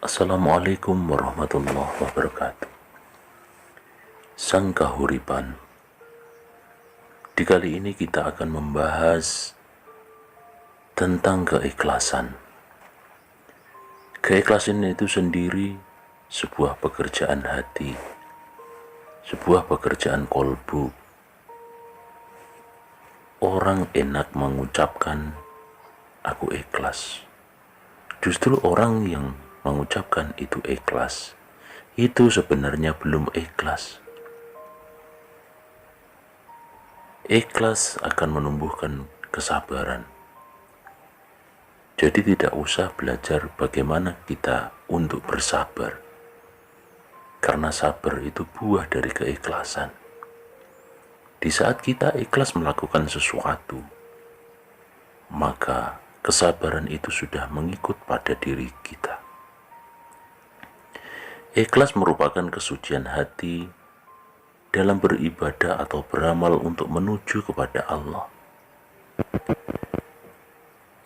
Assalamualaikum warahmatullahi wabarakatuh. Sang Kahuripan. Di kali ini kita akan membahas tentang keikhlasan. Keikhlasan itu sendiri sebuah pekerjaan hati, sebuah pekerjaan kolbu. Orang enak mengucapkan aku ikhlas. Justru orang yang mengucapkan itu ikhlas, itu sebenarnya belum ikhlas. Ikhlas akan menumbuhkan kesabaran. Jadi tidak usah belajar bagaimana kita untuk bersabar, karena sabar itu buah dari keikhlasan. Di saat kita ikhlas melakukan sesuatu, maka kesabaran itu sudah mengikut pada diri kita. Ikhlas merupakan kesucian hati dalam beribadah atau beramal untuk menuju kepada Allah.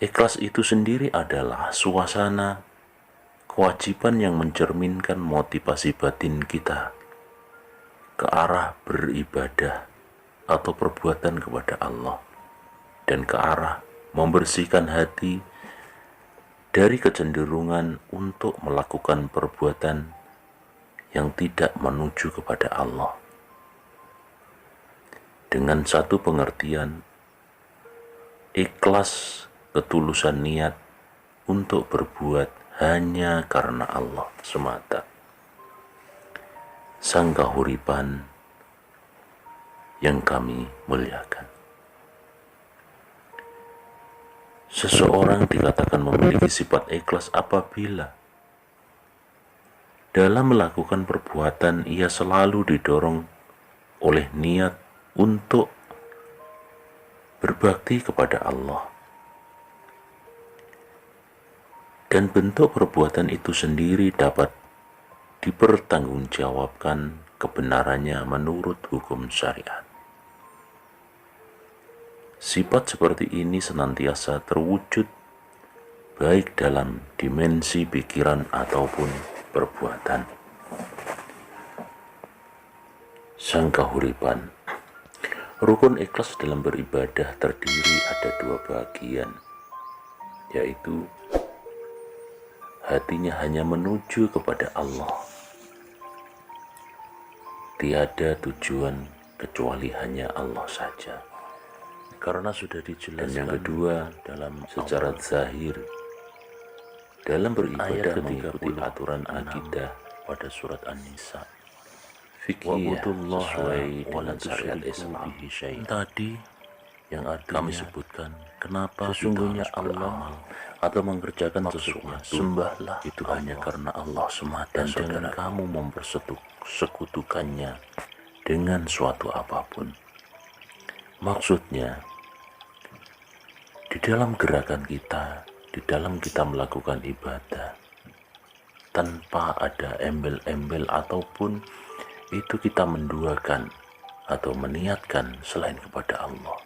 Ikhlas itu sendiri adalah suasana kewajiban yang mencerminkan motivasi batin kita ke arah beribadah atau perbuatan kepada Allah, dan ke arah membersihkan hati dari kecenderungan untuk melakukan perbuatan yang tidak menuju kepada Allah. Dengan satu pengertian, ikhlas ketulusan niat untuk berbuat hanya karena Allah semata. Sang Kahuripan yang kami muliakan. Seseorang dikatakan memiliki sifat ikhlas apabila dalam melakukan perbuatan ia selalu didorong oleh niat untuk berbakti kepada Allah, dan bentuk perbuatan itu sendiri dapat dipertanggungjawabkan kebenarannya menurut hukum syariat. Sifat seperti ini senantiasa terwujud baik dalam dimensi pikiran ataupun perbuatan. Sang Kahuripan. Rukun ikhlas dalam beribadah terdiri ada dua bagian, yaitu hatinya hanya menuju kepada Allah, tiada tujuan kecuali hanya Allah saja, karena sudah dijelaskan. Dan yang kedua, dalam secara zahir dalam beribadah mengikuti aturan akidah pada surat An-Nisa, fikih sesuai dengan syariat Islam. Tadi yang kami sebutkan, kenapa sesungguhnya Allah atau mengerjakan sesuatu, sembahlah itu hanya karena Allah semata, dan jangan kamu mempersekutukannya dengan suatu apapun. Maksudnya, di dalam gerakan kita, di dalam kita melakukan ibadah, tanpa ada embel-embel ataupun itu kita menduakan atau meniatkan selain kepada Allah.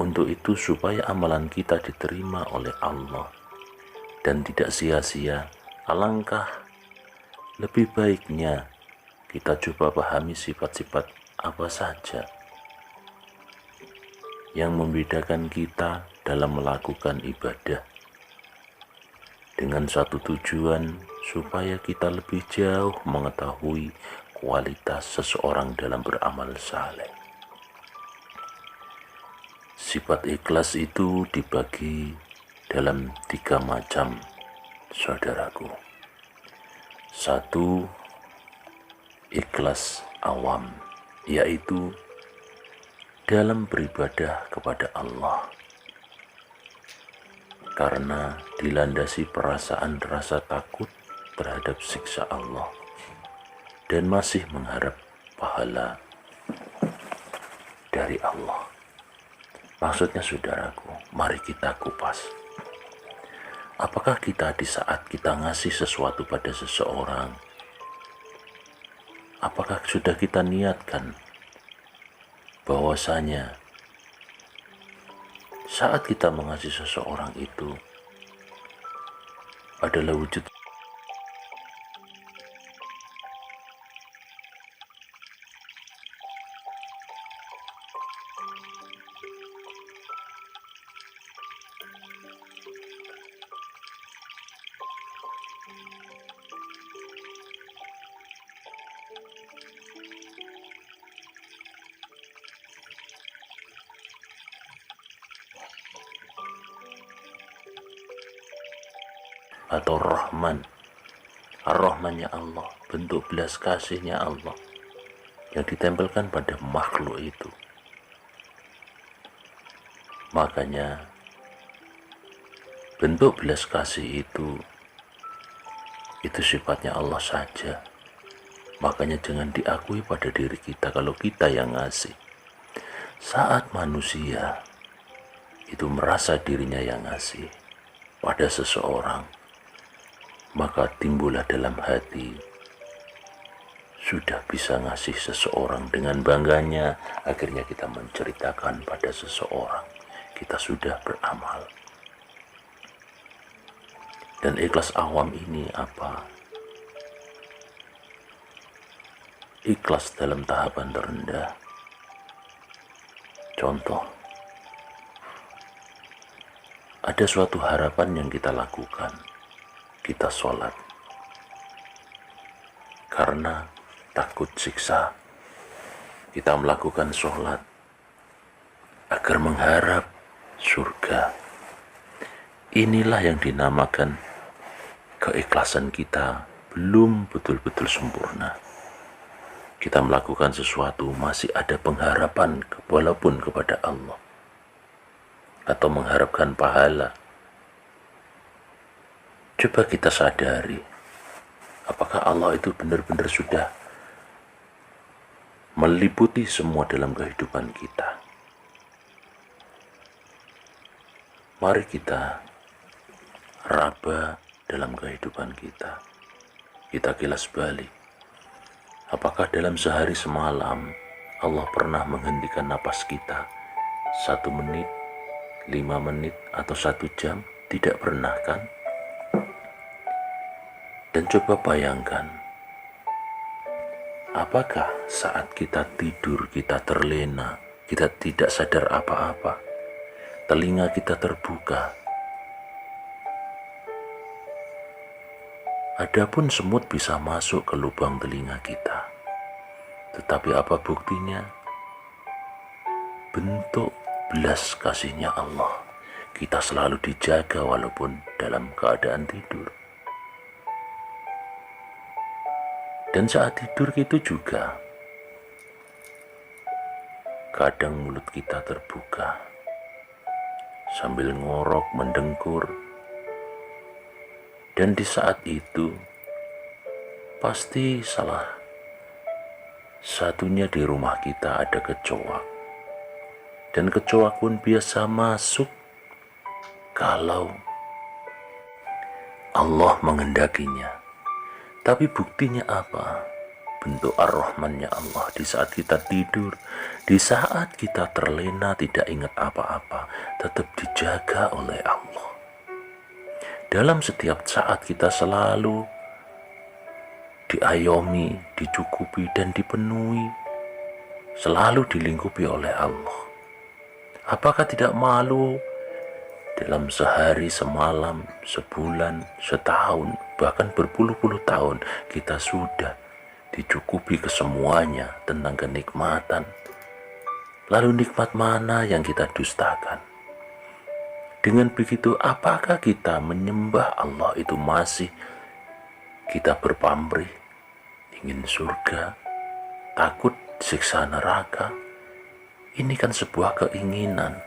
Untuk itu supaya amalan kita diterima oleh Allah dan tidak sia-sia, alangkah lebih baiknya kita coba pahami sifat-sifat apa saja yang membedakan kita dalam melakukan ibadah, dengan satu tujuan supaya kita lebih jauh mengetahui kualitas seseorang dalam beramal saleh. Sifat ikhlas itu dibagi dalam 3 macam, saudaraku. 1. Ikhlas awam, yaitu dalam beribadah kepada Allah, karena dilandasi perasaan rasa takut terhadap siksa Allah dan masih mengharap pahala dari Allah. Maksudnya, saudaraku, mari kita kupas. Apakah kita di saat kita ngasih sesuatu pada seseorang, apakah sudah kita niatkan bahwasanya saat kita mengasihi seseorang itu adalah wujud atau Rahman. Ar-Rahmannya Allah, bentuk belas kasihnya Allah yang ditempelkan pada makhluk itu. Makanya bentuk belas kasih itu sifatnya Allah saja. Makanya jangan diakui pada diri kita kalau kita yang ngasih. Saat manusia itu merasa dirinya yang ngasih pada seseorang, maka timbullah dalam hati, sudah bisa ngasih seseorang dengan bangganya. Akhirnya kita menceritakan pada seseorang, kita sudah beramal. Dan ikhlas awam ini apa? Ikhlas dalam tahapan terendah. Contoh, ada suatu harapan yang kita lakukan. Kita sholat karena takut siksa. Kita melakukan sholat agar mengharap surga. Inilah yang dinamakan keikhlasan kita belum betul-betul sempurna. Kita melakukan sesuatu masih ada pengharapan walaupun kepada Allah, atau mengharapkan pahala. Coba kita sadari, apakah Allah itu benar-benar sudah meliputi semua dalam kehidupan kita? Mari kita raba dalam kehidupan kita. Kita kilas balik. Apakah dalam sehari semalam Allah pernah menghentikan napas kita 1 menit, 5 menit, atau 1 jam? Tidak pernah, kan? Dan coba bayangkan, apakah saat kita tidur, kita terlena, kita tidak sadar apa-apa, telinga kita terbuka, adapun semut bisa masuk ke lubang telinga kita, tetapi apa buktinya? Bentuk belas kasihnya Allah, kita selalu dijaga walaupun dalam keadaan tidur. Dan saat tidur itu juga, kadang mulut kita terbuka sambil ngorok, mendengkur. Dan di saat itu, pasti salah satunya di rumah kita ada kecoak. Dan kecoak pun biasa masuk kalau Allah mengendakinya. Tapi buktinya apa? Bentuk ar-Rahmannya Allah di saat kita tidur, di saat kita terlena tidak ingat apa-apa, tetap dijaga oleh Allah. Dalam setiap saat kita selalu diayomi, dicukupi, dan dipenuhi, selalu dilingkupi oleh Allah. Apakah tidak malu dalam sehari, semalam, sebulan, setahun, bahkan berpuluh-puluh tahun kita sudah dicukupi kesemuanya tentang kenikmatan? Lalu nikmat mana yang kita dustakan? Dengan begitu, apakah kita menyembah Allah itu masih kita berpamrih, ingin surga, takut siksa neraka? Ini kan sebuah keinginan.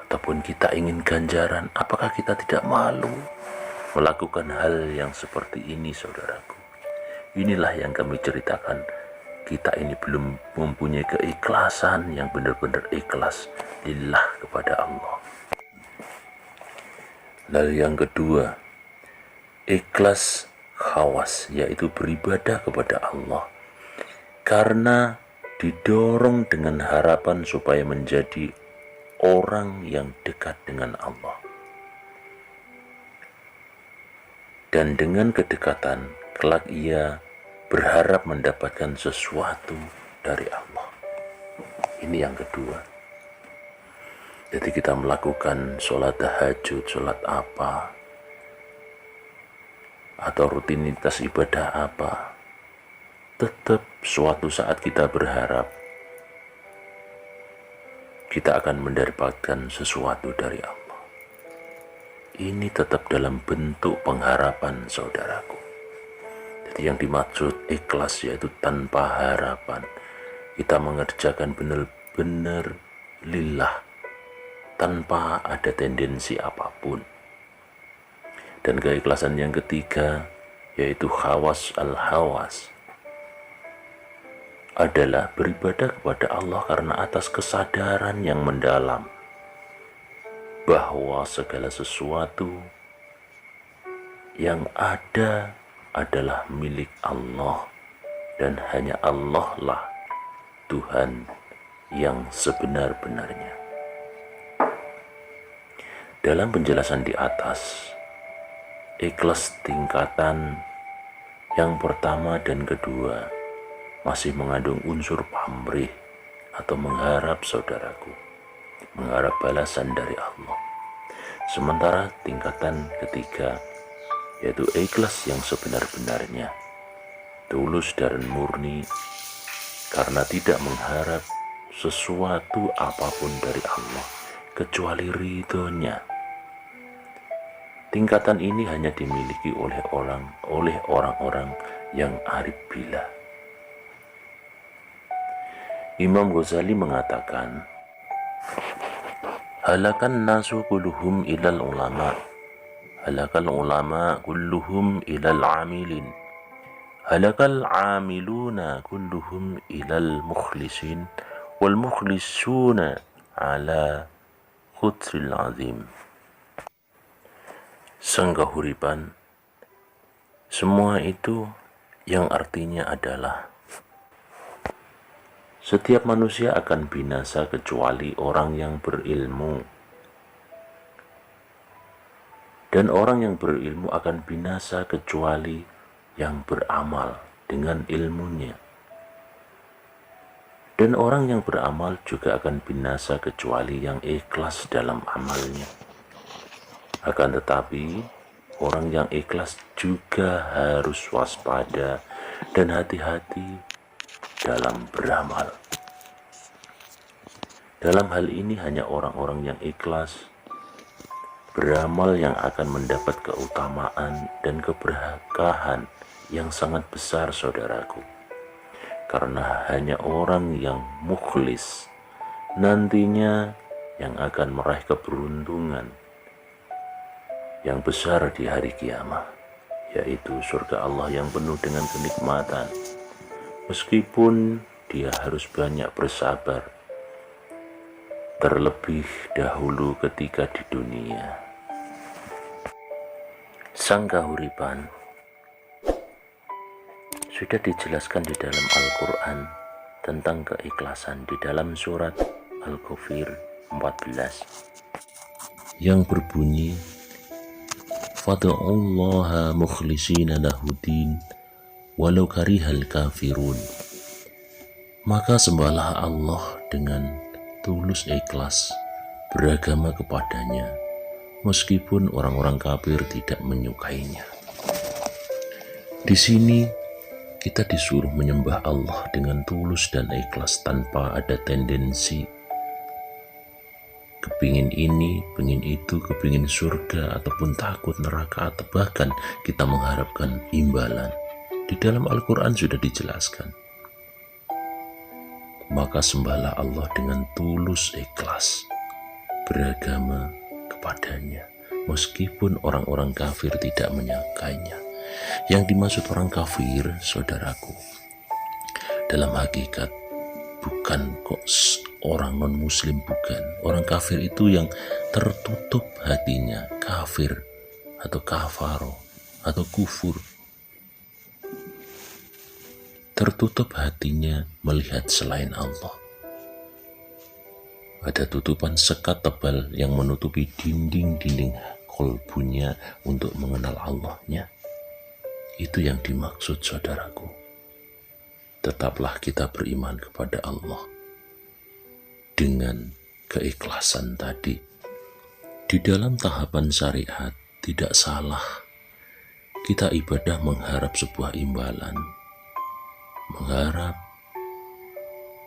Ataupun kita ingin ganjaran, apakah kita tidak malu melakukan hal yang seperti ini, saudaraku? Inilah yang kami ceritakan. Kita ini belum mempunyai keikhlasan yang benar-benar ikhlas lillah kepada Allah. Lalu yang kedua, ikhlas khawas, yaitu beribadah kepada Allah karena didorong dengan harapan supaya menjadi orang yang dekat dengan Allah. Dan dengan kedekatan, kelak ia berharap mendapatkan sesuatu dari Allah. Ini yang kedua. Jadi kita melakukan sholat tahajud, sholat apa, atau rutinitas ibadah apa, tetap suatu saat kita berharap kita akan mendapatkan sesuatu dari Allah. ini tetap dalam bentuk pengharapan, saudaraku. Jadi yang dimaksud ikhlas yaitu tanpa harapan. Kita mengerjakan benar-benar lillah, tanpa ada tendensi apapun. Dan keikhlasan yang ketiga yaitu khawas al-hawas, adalah beribadah kepada Allah karena atas kesadaran yang mendalam bahwa segala sesuatu yang ada adalah milik Allah dan hanya Allah lah Tuhan yang sebenar-benarnya. Dalam penjelasan di atas, ikhlas tingkatan yang pertama dan kedua masih mengandung unsur pamrih atau mengharap, saudaraku, mengharap balasan dari Allah. Sementara tingkatan ketiga yaitu ikhlas yang sebenar-benarnya, tulus dan murni karena tidak mengharap sesuatu apapun dari Allah kecuali ridhonya. Tingkatan ini hanya dimiliki oleh orang-orang yang arif billah. Imam Ghazali mengatakan, halakan nasu kulluhum ilal ulama, halakal ulama kulluhum ilal amilin, halakal amiluna kulluhum ilal mukhlisin, wal mukhlisuna ala khudril azim. Sanggahuripan, semua itu yang artinya adalah setiap manusia akan binasa kecuali orang yang berilmu, dan orang yang berilmu akan binasa kecuali yang beramal dengan ilmunya, dan orang yang beramal juga akan binasa kecuali yang ikhlas dalam amalnya. Akan tetapi orang yang ikhlas juga harus waspada dan hati-hati dalam beramal. Dalam hal ini hanya orang-orang yang ikhlas beramal yang akan mendapat keutamaan dan keberkahan yang sangat besar, saudaraku. Karena hanya orang yang mukhlis nantinya yang akan meraih keberuntungan yang besar di hari kiamat, yaitu surga Allah yang penuh dengan kenikmatan. Meskipun dia harus banyak bersabar, terlebih dahulu ketika di dunia. Sanggahuripan sudah dijelaskan di dalam Al-Quran tentang keikhlasan di dalam surat Al-Ghafir 14 yang berbunyi, Fad'ullaha mukhlishina lahudin walau karihal kafirun. Maka sembahlah Allah dengan tulus ikhlas beragama kepadanya meskipun orang-orang kafir tidak menyukainya. Di sini kita disuruh menyembah Allah dengan tulus dan ikhlas tanpa ada tendensi kepingin ini, pengin itu, kepingin surga ataupun takut neraka, atau bahkan kita mengharapkan imbalan. Di dalam Al-Quran sudah dijelaskan. Maka sembahlah Allah dengan tulus ikhlas beragama kepadanya meskipun orang-orang kafir tidak menyukainya. Yang dimaksud orang kafir, saudaraku, dalam hakikat bukan kok orang non-muslim, bukan. Orang kafir itu yang tertutup hatinya, kafir atau kafaro atau kufur. Tertutup hatinya melihat selain Allah. Ada tutupan sekat tebal yang menutupi dinding-dinding kolbunya untuk mengenal Allahnya. Itu yang dimaksud, saudaraku. Tetaplah kita beriman kepada Allah dengan keikhlasan tadi. Di dalam tahapan syariat tidak salah kita ibadah mengharap sebuah imbalan, mengharap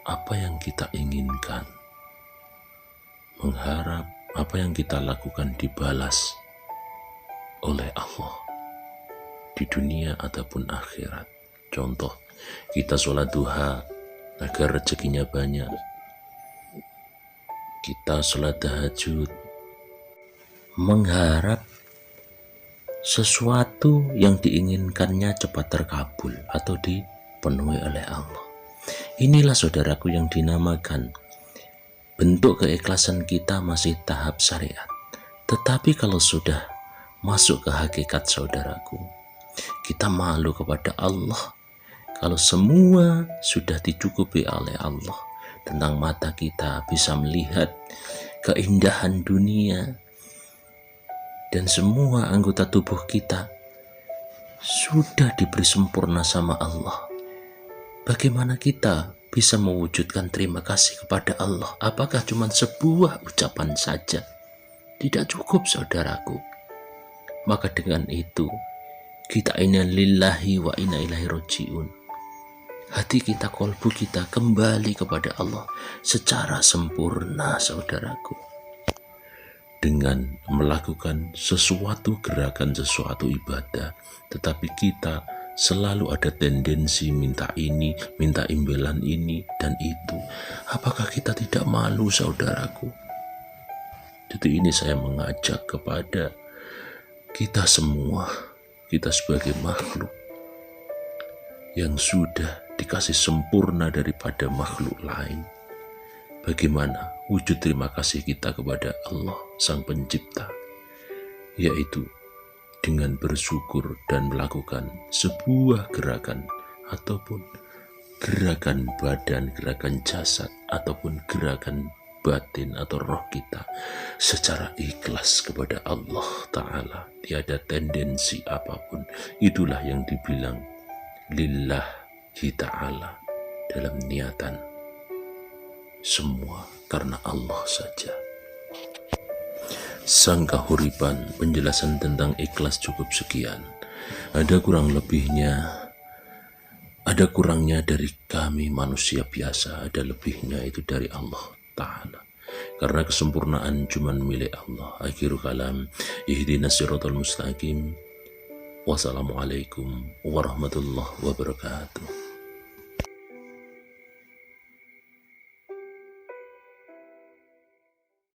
apa yang kita inginkan, mengharap apa yang kita lakukan dibalas oleh Allah di dunia ataupun akhirat. Contoh, kita sholat duha agar rezekinya banyak, kita sholat tahajud mengharap sesuatu yang diinginkannya cepat terkabul atau dipenuhi oleh Allah. Inilah saudaraku yang dinamakan bentuk keikhlasan kita masih tahap syariat. Tetapi kalau sudah masuk ke hakikat saudaraku, kita malu kepada Allah kalau semua sudah dicukupi oleh Allah. Tentang mata kita bisa melihat keindahan dunia dan semua anggota tubuh kita sudah diberi sempurna sama Allah. Bagaimana kita bisa mewujudkan terima kasih kepada Allah? Apakah cuma sebuah ucapan saja? Tidak cukup saudaraku. Maka dengan itu kita inna lillahi wa inna ilaihi rajiun. Hati kita, kolbu kita kembali kepada Allah secara sempurna saudaraku. Dengan melakukan sesuatu gerakan, sesuatu ibadah, tetapi kita selalu ada tendensi minta ini, minta imbalan ini dan itu. Apakah kita tidak malu saudaraku? Jadi ini saya mengajak kepada kita semua, kita sebagai makhluk yang sudah dikasih sempurna daripada makhluk lain. Bagaimana wujud terima kasih kita kepada Allah Sang Pencipta? Yaitu dengan bersyukur dan melakukan sebuah gerakan ataupun gerakan badan, gerakan jasad ataupun gerakan batin atau roh kita secara ikhlas kepada Allah Ta'ala. Tiada tendensi apapun. Itulah yang dibilang lillahi ta'ala, dalam niatan semua karena Allah saja. Sang Kahuripan, penjelasan tentang ikhlas cukup sekian. Ada kurang lebihnya, ada kurangnya dari kami manusia biasa, ada lebihnya itu dari Allah Ta'ala. Karena kesempurnaan cuma milik Allah. Akhirul kalam, ihdinas siratal mustaqim. Wassalamualaikum warahmatullahi wabarakatuh.